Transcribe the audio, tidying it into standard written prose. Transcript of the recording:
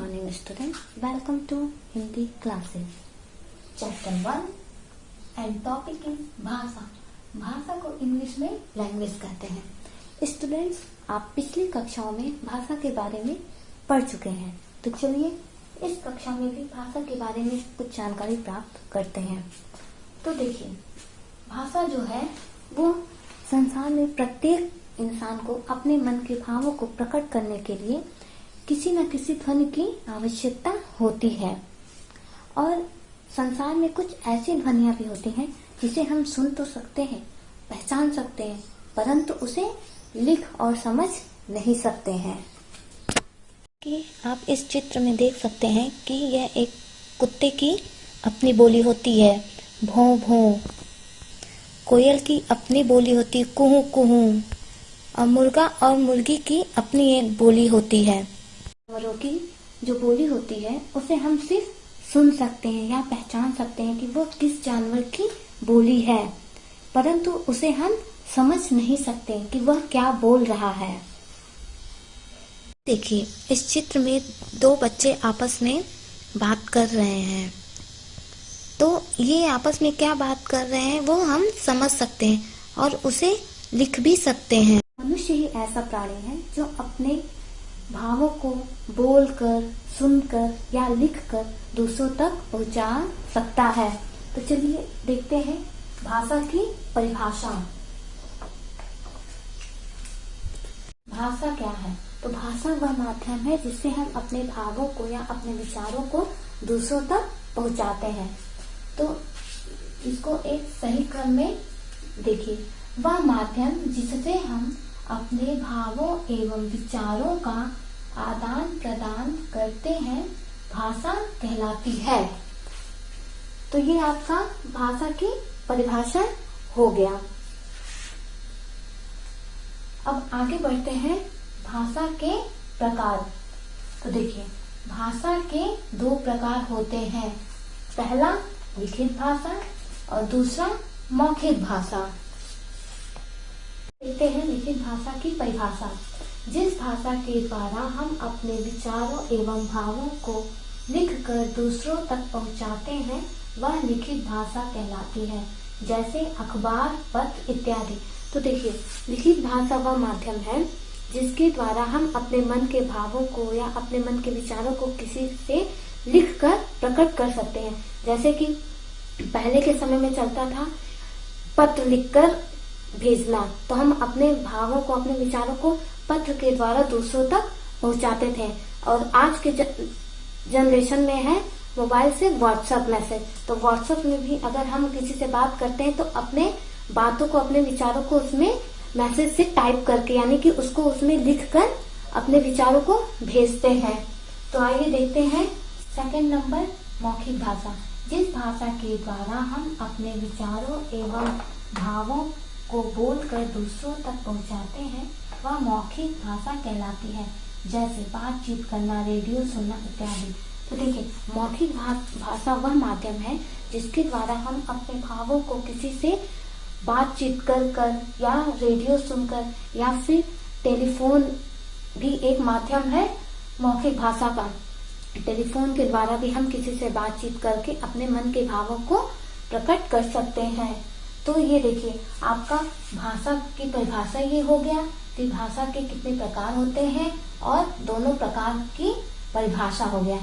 morning students, welcome to Hindi classes. Chapter 1 and topic is भाषा। भाषा को English में लैंग्वेज कहते हैं। स्टूडेंट्स, आप पिछली कक्षाओं में भाषा के बारे में पढ़ चुके हैं, तो चलिए इस कक्षा में भी भाषा के बारे में कुछ जानकारी प्राप्त करते हैं। तो देखिए, भाषा जो है वो संसार में प्रत्येक इंसान को अपने मन के भावों को प्रकट करने के लिए किसी न किसी ध्वनि की आवश्यकता होती है। और संसार में कुछ ऐसी ध्वनियां भी होती हैं जिसे हम सुन तो सकते हैं, पहचान सकते हैं, परंतु उसे लिख और समझ नहीं सकते हैं। कि आप इस चित्र में देख सकते हैं कि यह एक कुत्ते की अपनी बोली होती है, भौं भौं। कोयल की अपनी बोली होती है, कुहू कुहू। और मुर्गा और मुर्गी की अपनी एक बोली होती है। जानवरों की जो बोली होती है उसे हम सिर्फ सुन सकते हैं या पहचान सकते हैं कि वो किस जानवर की बोली है, परंतु उसे हम समझ नहीं सकते कि वह क्या बोल रहा है। देखिए, इस चित्र में दो बच्चे आपस में बात कर रहे हैं, तो ये आपस में क्या बात कर रहे हैं वो हम समझ सकते हैं और उसे लिख भी सकते हैं। मनुष्य ही ऐसा प्राणी है जो अपने भावों को बोलकर, सुनकर या लिखकर दूसरों तक पहुंचा सकता है। तो चलिए देखते हैं भाषा की परिभाषा। भाषा क्या है? तो भाषा वह माध्यम है जिससे हम अपने भावों को या अपने विचारों को दूसरों तक पहुंचाते हैं। तो इसको एक सही क्रम में देखिए, वह माध्यम जिससे हम अपने भावों एवं विचारों का आदान प्रदान करते हैं भाषा कहलाती है। तो ये आपका भाषा की परिभाषा हो गया। अब आगे बढ़ते हैं भाषा के प्रकार। तो देखिए, भाषा के दो प्रकार होते हैं, पहला लिखित भाषा और दूसरा मौखिक भाषा। देखते हैं लिखित भाषा की परिभाषा। जिस भाषा के द्वारा हम अपने विचारों एवं भावों को लिखकर दूसरों तक पहुंचाते हैं वह लिखित भाषा कहलाती है, जैसे अखबार, पत्र इत्यादि। तो देखिए, लिखित भाषा वह माध्यम है जिसके द्वारा हम अपने मन के भावों को या अपने मन के विचारों को किसी से लिखकर प्रकट कर सकते हैं। जैसे कि पहले के समय में चलता था पत्र लिखकर भेजना, तो हम अपने भावों को, अपने विचारों को पत्र के द्वारा दूसरों तक पहुंचाते थे। और आज के जनरेशन में है मोबाइल से व्हाट्सएप मैसेज। तो व्हाट्सएप में भी अगर हम किसी से बात करते हैं तो अपने बातों को, अपने विचारों को उसमें मैसेज से टाइप करके, यानी कि उसको उसमें लिखकर अपने विचारों को भेजते हैं। तो आइए देखते हैं सेकंड नंबर, मौखिक भाषा। जिस भाषा के द्वारा हम अपने विचारों एवं भावों को बोलकर दूसरों तक पहुंचाते हैं वह मौखिक भाषा कहलाती है, जैसे बातचीत करना, रेडियो सुनना इत्यादि। तो देखिए, मौखिक भाषा वह माध्यम है जिसके द्वारा हम अपने भावों को किसी से बातचीत कर या रेडियो सुनकर या फिर टेलीफोन भी एक माध्यम है मौखिक भाषा का। टेलीफोन के द्वारा भी हम किसी से बातचीत करके अपने मन के भावों को प्रकट कर सकते हैं। तो ये देखिए, आपका भाषा की परिभाषा ये हो गया कि भाषा के कितने प्रकार होते हैं और दोनों प्रकार की परिभाषा हो गया।